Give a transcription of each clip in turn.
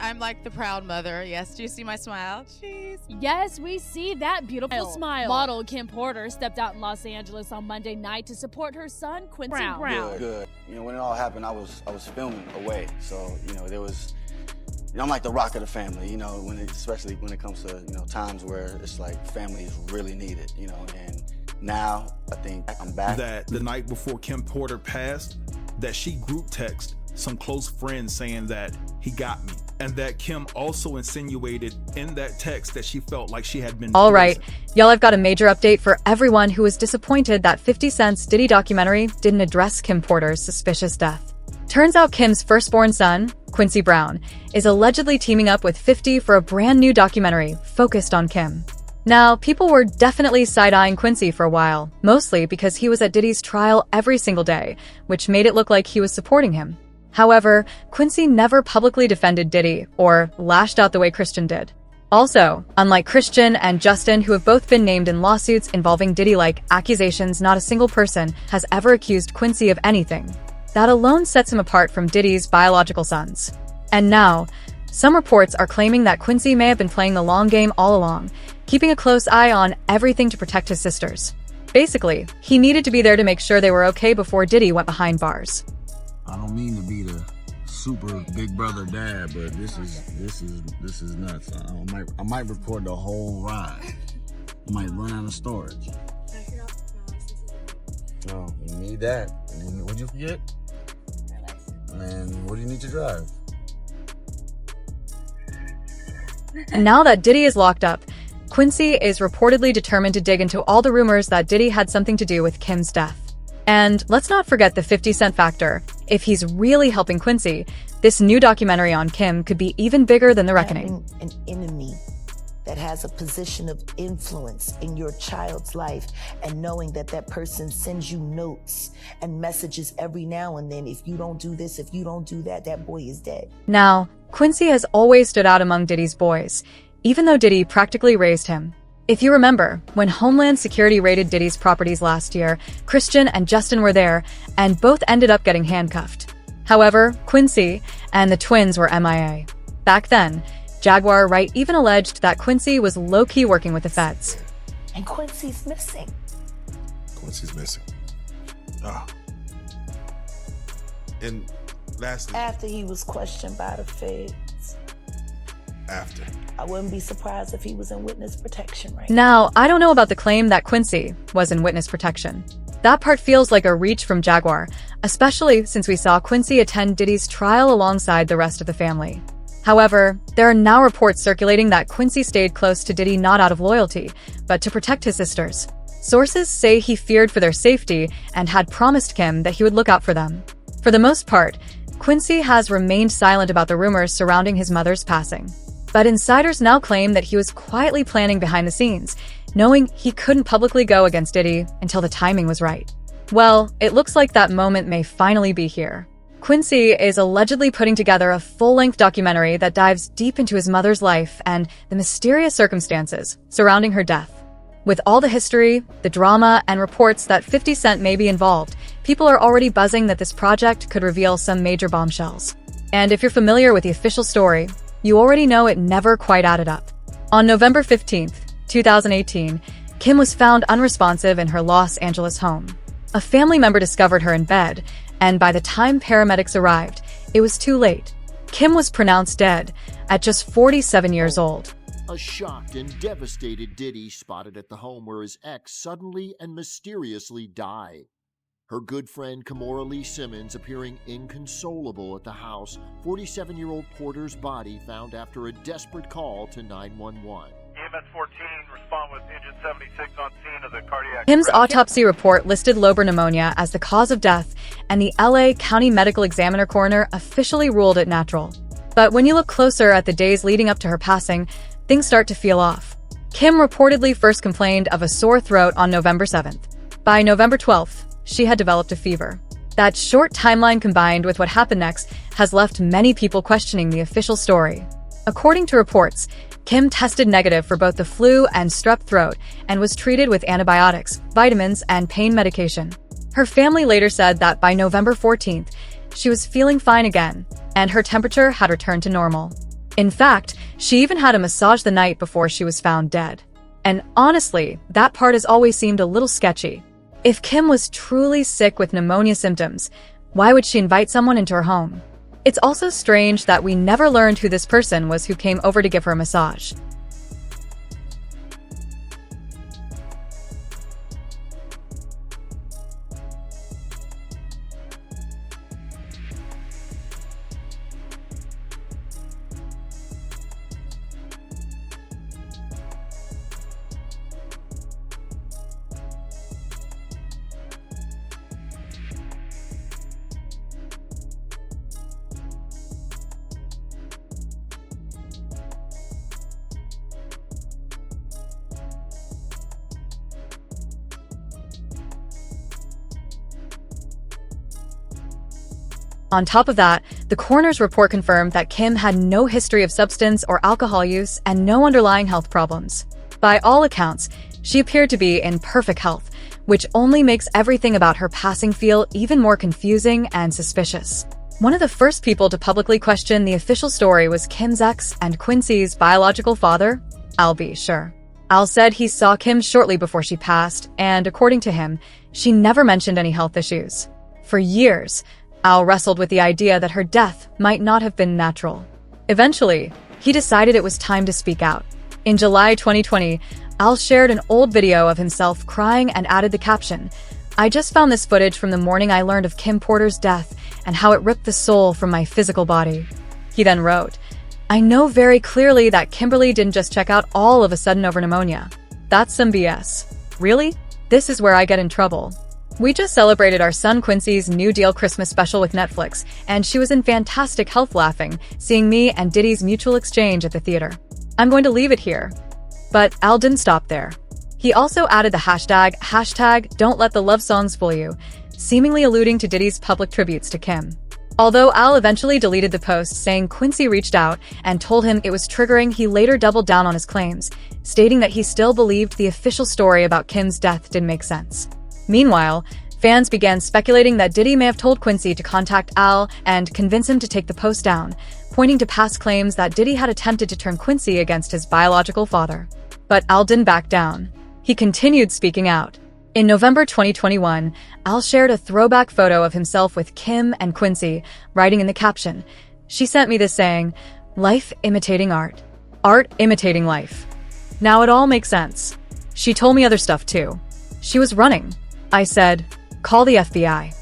I'm like the proud mother. Yes, do you see my smile? Jeez. Yes, we see that beautiful smile. Model Kim Porter stepped out in Los Angeles on Monday night to support her son, Quincy Brown. Good. When it all happened, I was filming away, so there was. I'm like the rock of the family, especially when it comes to times where it's like family is really needed, and now I think I'm back. That the night before Kim Porter passed, that she group text some close friends saying that he got me, and that Kim also insinuated in that text that she felt like she had been All right, y'all, I've got a major update for everyone who was disappointed that 50 Cent's Diddy documentary didn't address Kim Porter's suspicious death. Turns out Kim's firstborn son, Quincy Brown, is allegedly teaming up with 50 for a brand new documentary focused on Kim. Now, people were definitely side-eyeing Quincy for a while, mostly because he was at Diddy's trial every single day, which made it look like he was supporting him. However, Quincy never publicly defended Diddy or lashed out the way Christian did. Also, unlike Christian and Justin, who have both been named in lawsuits involving Diddy-like accusations, not a single person has ever accused Quincy of anything. That alone sets him apart from Diddy's biological sons. And now, some reports are claiming that Quincy may have been playing the long game all along, keeping a close eye on everything to protect his sisters. Basically, he needed to be there to make sure they were okay before Diddy went behind bars. I don't mean to be the super big brother dad, but this is nuts. I might record the whole ride. I might run out of storage. No, you need that. What'd you forget? And what do you need to drive? Now that Diddy is locked up, Quincy is reportedly determined to dig into all the rumors that Diddy had something to do with Kim's death. And let's not forget the 50 Cent factor. If he's really helping Quincy, this new documentary on Kim could be even bigger than The Reckoning. Having an enemy that has a position of influence in your child's life, and knowing that that person sends you notes and messages every now and then, if you don't do this, if you don't do that, that boy is dead. Now, Quincy has always stood out among Diddy's boys, even though Diddy practically raised him. If you remember, when Homeland Security raided Diddy's properties last year, Christian and Justin were there, and both ended up getting handcuffed. However, Quincy and the twins were MIA. Back then, Jaguar Wright even alleged that Quincy was low-key working with the feds. And Quincy's missing. Quincy's missing. And lastly, After he was questioned by the feds. After. I wouldn't be surprised if he was in witness protection right Now, I don't know about the claim that Quincy was in witness protection. That part feels like a reach from Jaguar, especially since we saw Quincy attend Diddy's trial alongside the rest of the family. However, there are now reports circulating that Quincy stayed close to Diddy not out of loyalty, but to protect his sisters. Sources say he feared for their safety and had promised Kim that he would look out for them. For the most part, Quincy has remained silent about the rumors surrounding his mother's passing. But insiders now claim that he was quietly planning behind the scenes, knowing he couldn't publicly go against Diddy until the timing was right. Well, it looks like that moment may finally be here. Quincy is allegedly putting together a full-length documentary that dives deep into his mother's life and the mysterious circumstances surrounding her death. With all the history, the drama, and reports that 50 Cent may be involved, people are already buzzing that this project could reveal some major bombshells. And if you're familiar with the official story, you already know it never quite added up. On November 15th, 2018, Kim was found unresponsive in her Los Angeles home. A family member discovered her in bed, and by the time paramedics arrived, it was too late. Kim was pronounced dead at just 47 years old. A shocked and devastated Diddy spotted at the home where his ex suddenly and mysteriously died. Her good friend Kimora Lee Simmons appearing inconsolable at the house, 47-year-old Porter's body found after a desperate call to 911. EMS 14, respond with engine 76 on scene of the cardiac Kim's arrest. autopsy report listed lobar pneumonia as the cause of death, and the LA County Medical Examiner coroner officially ruled it natural. But when you look closer at the days leading up to her passing, things start to feel off. Kim reportedly first complained of a sore throat on November 7th. By November 12th, she had developed a fever. That short timeline combined with what happened next has left many people questioning the official story. According to reports, Kim tested negative for both the flu and strep throat and was treated with antibiotics, vitamins, and pain medication. Her family later said that by November 14th, she was feeling fine again, and her temperature had returned to normal. In fact, she even had a massage the night before she was found dead. And honestly, that part has always seemed a little sketchy. If Kim was truly sick with pneumonia symptoms, why would she invite someone into her home? It's also strange that we never learned who this person was who came over to give her a massage. On top of that, the coroner's report confirmed that Kim had no history of substance or alcohol use and no underlying health problems. By all accounts, she appeared to be in perfect health, which only makes everything about her passing feel even more confusing and suspicious. One of the first people to publicly question the official story was Kim's ex and Quincy's biological father, Al B. Sure. Al said he saw Kim shortly before she passed, and according to him, she never mentioned any health issues. For years, Al wrestled with the idea that her death might not have been natural. Eventually, he decided it was time to speak out. In July 2020, Al shared an old video of himself crying and added the caption, "I just found this footage from the morning I learned of Kim Porter's death and how it ripped the soul from my physical body." He then wrote, "I know very clearly that Kimberly didn't just check out all of a sudden over pneumonia. That's some BS. Really? This is where I get in trouble." We just celebrated our son Quincy's New Deal Christmas special with Netflix, and she was in fantastic health laughing, seeing me and Diddy's mutual exchange at the theater. I'm going to leave it here. But Al didn't stop there. He also added the hashtag don't let the love songs fool you, seemingly alluding to Diddy's public tributes to Kim. Although Al eventually deleted the post saying Quincy reached out and told him it was triggering, he later doubled down on his claims, stating that he still believed the official story about Kim's death didn't make sense. Meanwhile, fans began speculating that Diddy may have told Quincy to contact Al and convince him to take the post down, pointing to past claims that Diddy had attempted to turn Quincy against his biological father. But Al didn't back down. He continued speaking out. In November 2021, Al shared a throwback photo of himself with Kim and Quincy, writing in the caption, "She sent me this saying, 'Life imitating art. Art imitating life.' Now it all makes sense. She told me other stuff too. She was running. I said, call the FBI."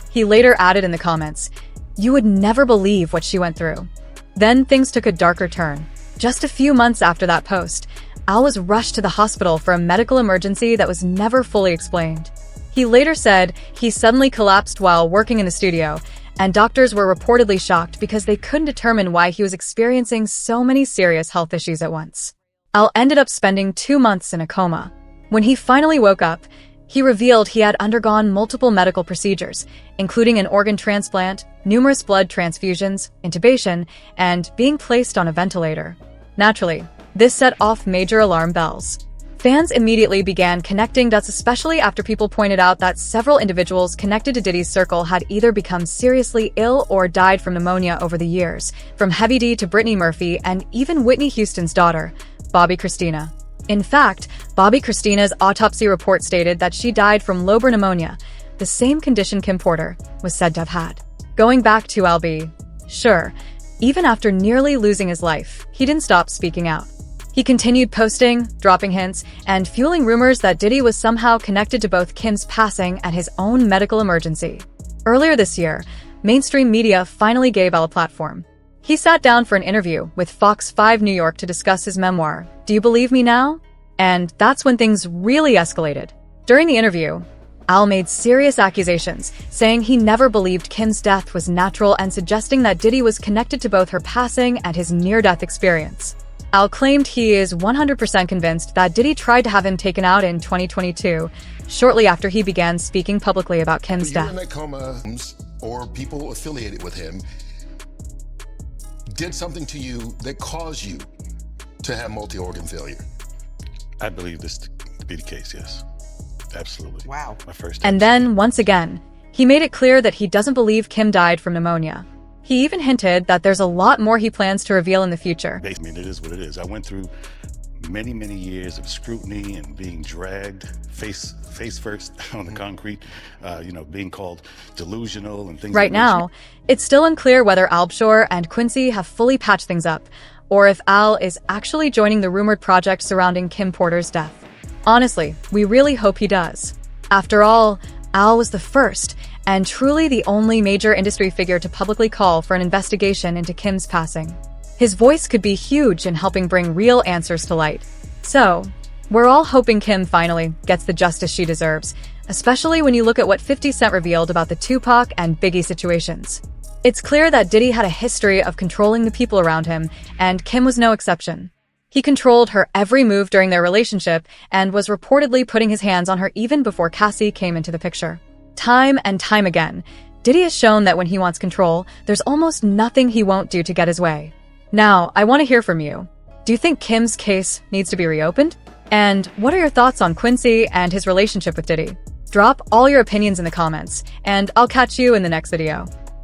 He later added in the comments, "You would never believe what she went through." Then things took a darker turn. Just a few months after that post, Al was rushed to the hospital for a medical emergency that was never fully explained. He later said he suddenly collapsed while working in the studio, and doctors were reportedly shocked because they couldn't determine why he was experiencing so many serious health issues at once. Al ended up spending 2 months in a coma. When he finally woke up, he revealed he had undergone multiple medical procedures, including an organ transplant, numerous blood transfusions, intubation, and being placed on a ventilator. Naturally, this set off major alarm bells. Fans immediately began connecting dots, especially after people pointed out that several individuals connected to Diddy's circle had either become seriously ill or died from pneumonia over the years, from Heavy D to Brittany Murphy and even Whitney Houston's daughter, Bobby Christina. In fact, Bobby Christina's autopsy report stated that she died from lobar pneumonia, the same condition Kim Porter was said to have had. Going back to Al B. Sure, even after nearly losing his life, he didn't stop speaking out. He continued posting, dropping hints, and fueling rumors that Diddy was somehow connected to both Kim's passing and his own medical emergency. Earlier this year, mainstream media finally gave Al a platform. He sat down for an interview with Fox 5 New York to discuss his memoir, Do You Believe Me Now? And that's when things really escalated. During the interview, Al made serious accusations, saying he never believed Kim's death was natural and suggesting that Diddy was connected to both her passing and his near-death experience. Al claimed he is 100% convinced that Diddy tried to have him taken out in 2022, shortly after he began speaking publicly about Kim's death. In that coma, or people affiliated with him did something to you that caused you to have multi-organ failure. I believe this to be the case, yes. Absolutely. Wow. My first And then, once again, he made it clear that he doesn't believe Kim died from pneumonia. He even hinted that there's a lot more he plans to reveal in the future. I mean, it is what it is. I went through many years of scrutiny and being dragged face first on the concrete, being called delusional and things. Right now, it's still unclear whether Albshore and Quincy have fully patched things up, or if Al is actually joining the rumored project surrounding Kim Porter's death. Honestly, we really hope he does. After all, Al was the first and truly the only major industry figure to publicly call for an investigation into Kim's passing. His voice could be huge in helping bring real answers to light. So, we're all hoping Kim finally gets the justice she deserves, especially when you look at what 50 Cent revealed about the Tupac and Biggie situations. It's clear that Diddy had a history of controlling the people around him, and Kim was no exception. He controlled her every move during their relationship and was reportedly putting his hands on her even before Cassie came into the picture. Time and time again, Diddy has shown that when he wants control, there's almost nothing he won't do to get his way. Now, I want to hear from you. Do you think Kim's case needs to be reopened? And what are your thoughts on Quincy and his relationship with Diddy? Drop all your opinions in the comments, and I'll catch you in the next video.